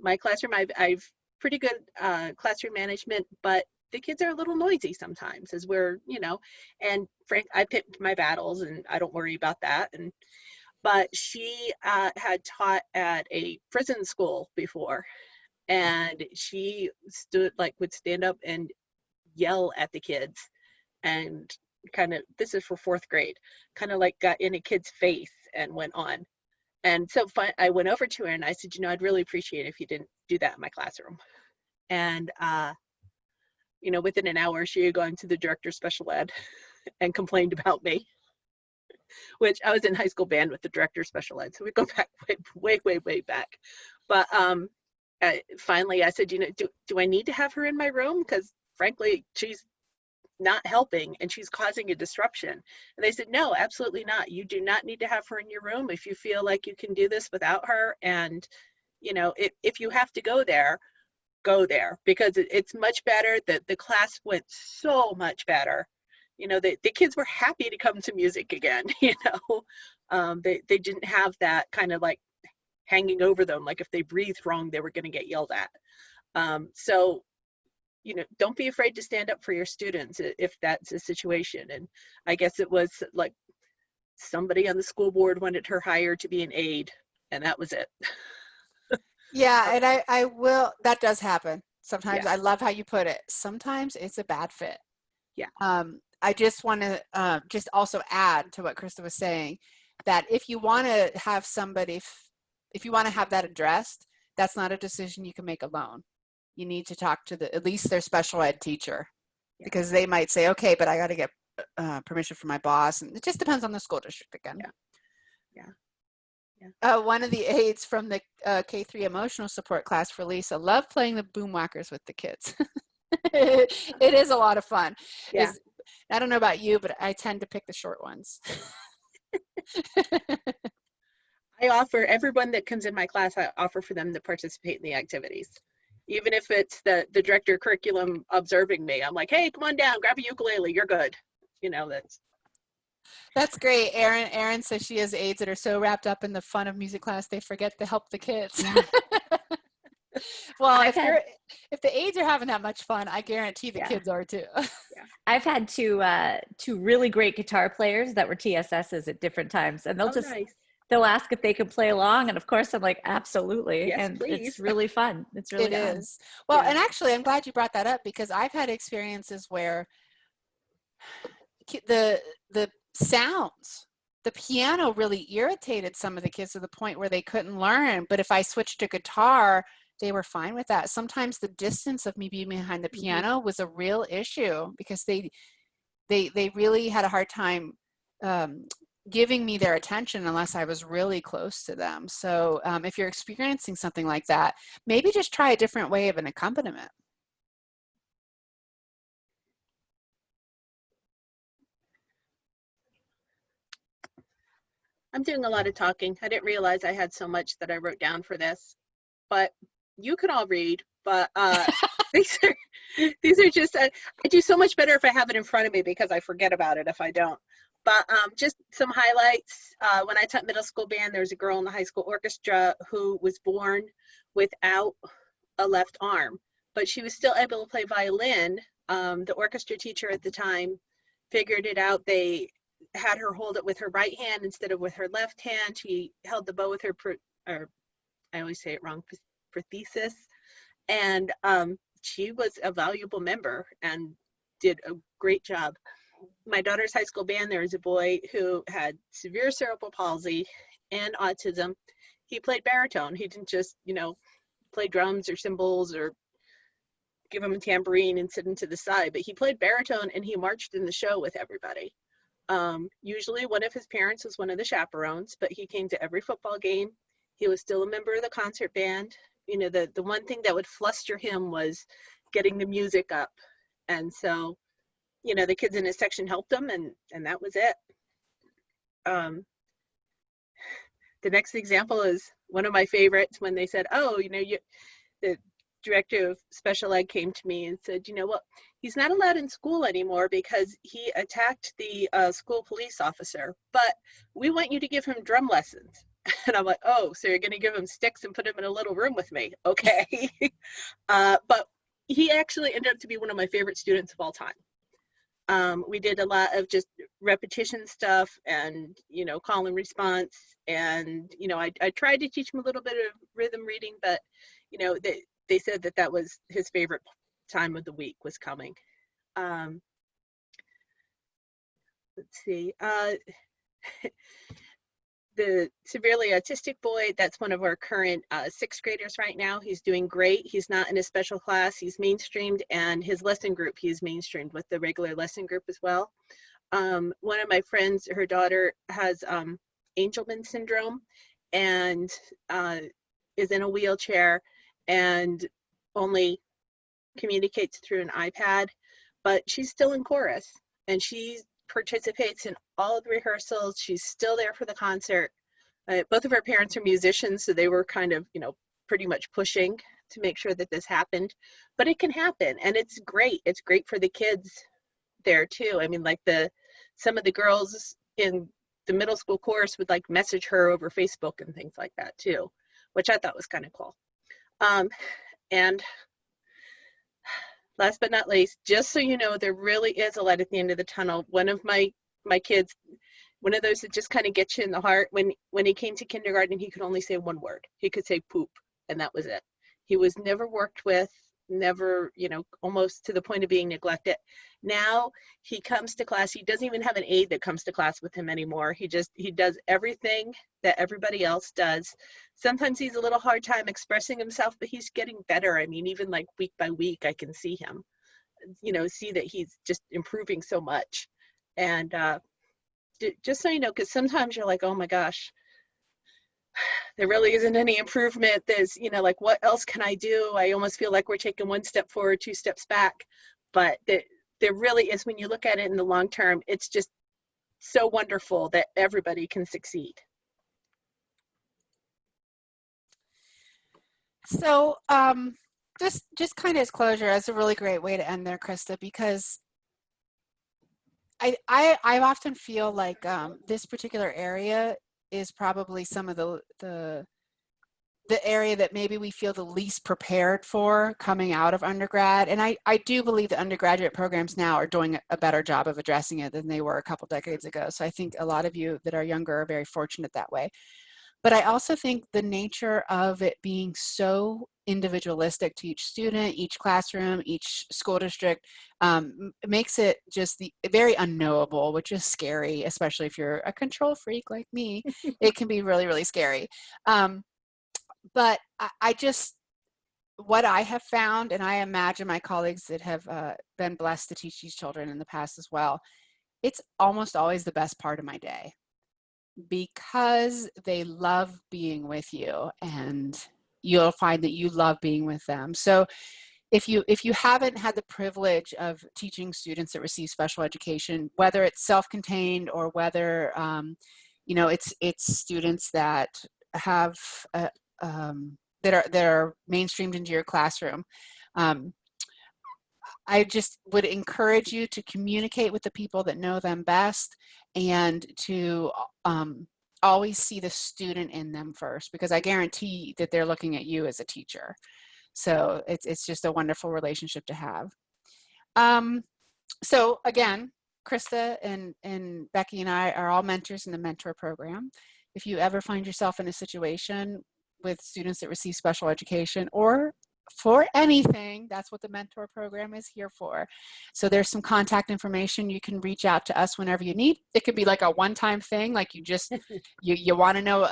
My classroom, I've pretty good classroom management, but the kids are a little noisy sometimes, as we're, you know, and Frank, I picked my battles and I don't worry about that. But she had taught at a prison school before, and she would stand up and yell at the kids, and kind of, this is for 4th grade, kind of like got in a kid's face and went on. And so I went over to her and I said, you know, I'd really appreciate it if you didn't do that in my classroom. And, you know, within an hour, she had gone to the director of special ed and complained about me, which I was in high school band with the director of special ed. So we go back way back. But finally I said, you know, do I need to have her in my room? Because frankly, she's not helping and she's causing a disruption. And they said, no, absolutely not. You do not need to have her in your room if you feel like you can do this without her. And, you know, if you have to go there, because it's much better. The class went so much better. You know, the kids were happy to come to music again, you know. They didn't have that kind of like hanging over them, like if they breathed wrong, they were going to get yelled at. So don't be afraid to stand up for your students if that's a situation. And I guess it was like somebody on the school board wanted her hired to be an aide, and that was it. Yeah, and I will, that does happen. Sometimes. Yeah. I love how you put it. Sometimes it's a bad fit. Yeah. I just want to just also add to what Krista was saying, that if you want to have somebody, if you want to have that addressed, that's not a decision you can make alone. You need to talk to at least their special ed teacher, because they might say, okay, but I got to get permission from my boss. And it just depends on the school district again. One of the aides from the K3 emotional support class for Lisa loved playing the boom whackers with the kids. It is a lot of fun. Yeah. I don't know about you, but I tend to pick the short ones. I offer everyone that comes in my class, I offer for them to participate in the activities. Even if it's the director of curriculum observing me, I'm like, hey, come on down, grab a ukulele, you're good. That's great. Erin says she has aides that are so wrapped up in the fun of music class, they forget to help the kids. Yeah. Well, if the aides are having that much fun, I guarantee the kids are too. I've had two really great guitar players that were TSSs at different times, and they'll ask if they can play along, and of course I'm like, absolutely. Yes, and please. It's really fun. It's really It fun. is. Well, and actually I'm glad you brought that up, because I've had experiences where the sounds, the piano really irritated some of the kids to the point where they couldn't learn. But if I switched to guitar, they were fine with that. Sometimes the distance of me being behind the piano was a real issue, because they really had a hard time giving me their attention unless I was really close to them. So if you're experiencing something like that, maybe just try a different way of an accompaniment. I'm doing a lot of talking. I didn't realize I had so much that I wrote down for this, but you can all read. But these are just, I do so much better if I have it in front of me, because I forget about it if I don't. But just some highlights. When I taught middle school band, there was a girl in the high school orchestra who was born without a left arm, but she was still able to play violin. The orchestra teacher at the time figured it out. They had her hold it with her right hand instead of with her left hand. She held the bow with her, or I always say it wrong, prosthesis. And she was a valuable member and did a great job. My daughter's high school band, there was a boy who had severe cerebral palsy and autism. He played baritone. He didn't just, play drums or cymbals or give him a tambourine and sit him to the side, but he played baritone and he marched in the show with everybody. Usually one of his parents was one of the chaperones, but he came to every football game. He was still a member of the concert band. The one thing that would fluster him was getting the music up. And so, the kids in his section helped him, and that was it. The next example is one of my favorites, when they said, oh, the director of special ed came to me and said, he's not allowed in school anymore because he attacked the school police officer, but we want you to give him drum lessons. And I'm like, oh, so you're going to give him sticks and put him in a little room with me? Okay. But he actually ended up to be one of my favorite students of all time. We did a lot of just repetition stuff and, call and response. And, I tried to teach him a little bit of rhythm reading, but, they said that was his favorite time of the week was coming. Let's see. The severely autistic boy, that's one of our current sixth graders right now. He's doing great. He's not in a special class. He's mainstreamed, and his lesson group, he's mainstreamed with the regular lesson group as well. One of my friends, her daughter has Angelman syndrome and is in a wheelchair and only communicates through an iPad, but she's still in chorus and she participates in all of the rehearsals. She's still there for the concert. Both of her parents are musicians, so they were kind of, pretty much pushing to make sure that this happened, but it can happen and it's great. It's great for the kids there too. I mean, like some of the girls in the middle school chorus would like message her over Facebook and things like that too, which I thought was kind of cool. And last but not least, just so you know, there really is a light at the end of the tunnel. One of my kids, one of those that just kind of gets you in the heart, when he came to kindergarten, he could only say one word. He could say poop, and that was it. He was never worked with, never, almost to the point of being neglected. Now he comes to class, he doesn't even have an aide that comes to class with him anymore. He does everything that everybody else does. Sometimes he's a little hard time expressing himself, but he's getting better. I mean, even like week by week, I can see him, see that he's just improving so much. And just so you know, because sometimes you're like, oh my gosh, there really isn't any improvement. There's, like, what else can I do? I almost feel like we're taking one step forward, two steps back. But there really is, when you look at it in the long term, it's just so wonderful that everybody can succeed. So just kind of as closure, that's a really great way to end there, Krista, because I often feel like this particular area is probably some of the area that maybe we feel the least prepared for coming out of undergrad. And I do believe the undergraduate programs now are doing a better job of addressing it than they were a couple decades ago. So I think a lot of you that are younger are very fortunate that way. But I also think the nature of it being so individualistic to each student, each classroom, each school district makes it just very unknowable, which is scary, especially if you're a control freak like me. It can be really, really scary. But I just, what I have found, and I imagine my colleagues that have been blessed to teach these children in the past as well, it's almost always the best part of my day, because they love being with you and you'll find that you love being with them. So if you haven't had the privilege of teaching students that receive special education, whether it's self-contained or whether it's students that have that are mainstreamed into your classroom, I just would encourage you to communicate with the people that know them best, and to always see the student in them first, because I guarantee that they're looking at you as a teacher. So it's just a wonderful relationship to have. So again, Krista and Becky and I are all mentors in the mentor program. If you ever find yourself in a situation with students that receive special education or for anything, that's what the mentor program is here for. So there's some contact information. You can reach out to us whenever you need. It could be like a one-time thing, like you just you want to know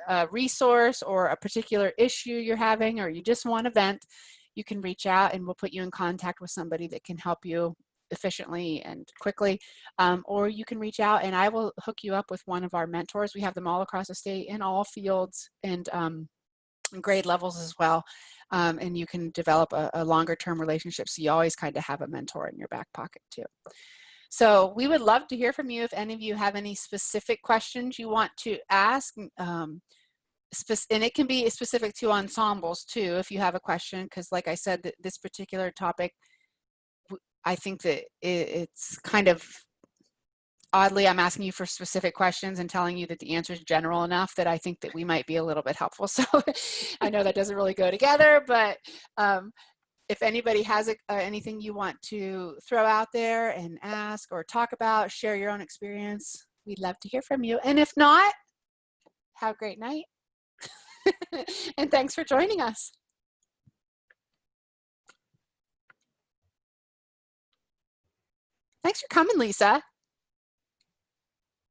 a resource or a particular issue you're having, or you just want to vent. You can reach out and we'll put you in contact with somebody that can help you efficiently and quickly, or you can reach out and I will hook you up with one of our mentors. We have them all across the state in all fields and grade levels as well, and you can develop a longer term relationship, so you always kind of have a mentor in your back pocket too. So we would love to hear from you if any of you have any specific questions you want to ask, and it can be specific to ensembles too if you have a question, because like I said, this particular topic, I think that it's kind of oddly, I'm asking you for specific questions and telling you that the answer is general enough that I think that we might be a little bit helpful. So I know that doesn't really go together, but if anybody has anything you want to throw out there and ask or talk about, share your own experience, we'd love to hear from you. And if not, have a great night. And thanks for joining us. Thanks for coming, Lisa.